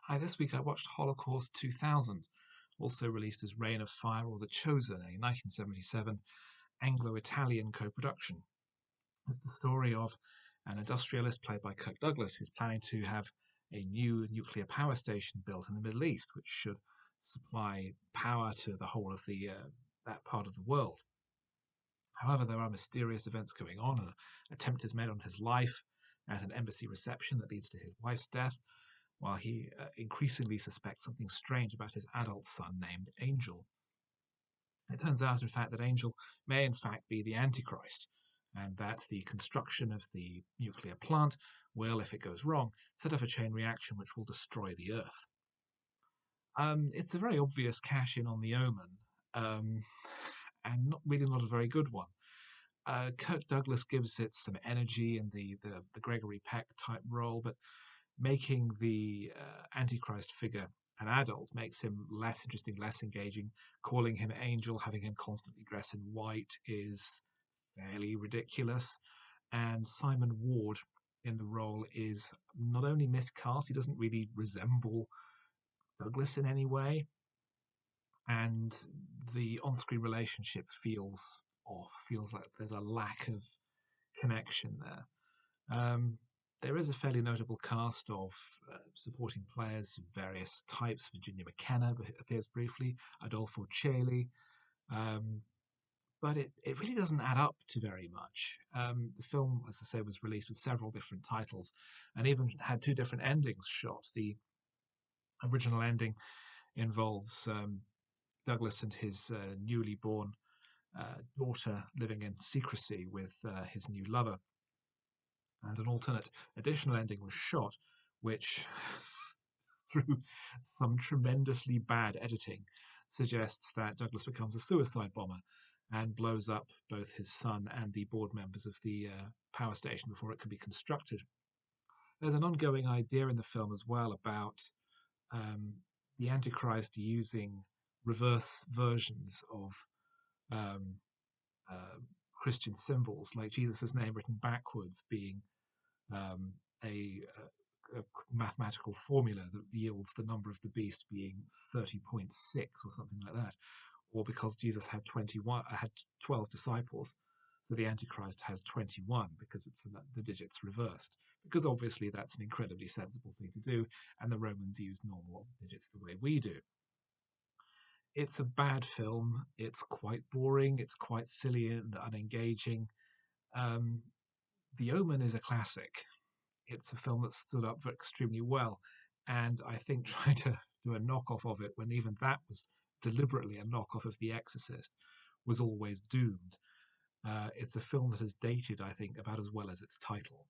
Hi, this week I watched Holocaust 2000, also released as Reign of Fire or The Chosen, a 1977 Anglo-Italian co-production. It's the story of an industrialist played by Kirk Douglas who's planning to have a new nuclear power station built in the Middle East, which should supply power to the whole of that part of the world. However, there are mysterious events going on. An attempt is made on his life at an embassy reception that leads to his wife's death, while he increasingly suspects something strange about his adult son named Angel. It turns out, in fact, that Angel may, in fact, be the Antichrist, and that the construction of the nuclear plant will, if it goes wrong, set off a chain reaction which will destroy the Earth. It's a very obvious cash in on the Omen, um, and not a very good one. Kirk Douglas gives it some energy in the Gregory Peck type role, but making the Antichrist figure an adult makes him less interesting, less engaging. Calling him Angel, having him constantly dress in white is fairly ridiculous. And Simon Ward in the role is not only miscast, he doesn't really resemble Douglas in any way. And the on screen relationship feels off, feels like there's a lack of connection there. There is a fairly notable cast of supporting players of various types. Virginia McKenna appears briefly, Adolfo Celi, um, but it really doesn't add up to very much. The film, as I say, was released with several different titles and even had two different endings shot. The original ending involves Douglas and his newly born daughter living in secrecy with his new lover. And an alternate additional ending was shot, which, through some tremendously bad editing, suggests that Douglas becomes a suicide bomber and blows up both his son and the board members of the power station before it can be constructed. There's an ongoing idea in the film as well about um, the Antichrist using reverse versions of um, uh, Christian symbols, like Jesus' name written backwards being um, a mathematical formula that yields the number of the beast being 30.6 or something like that, or because Jesus had 12 disciples, so the Antichrist has 21 because it's the digits reversed. Because obviously that's an incredibly sensible thing to do, and the Romans used normal digits the way we do. It's a bad film. It's quite boring. It's quite silly and unengaging. Um, the Omen is a classic. It's a film that stood up extremely well. And I think trying to do a knockoff of it when even that was deliberately a knockoff of The Exorcist was always doomed. It's a film that has dated, I think, about as well as its title.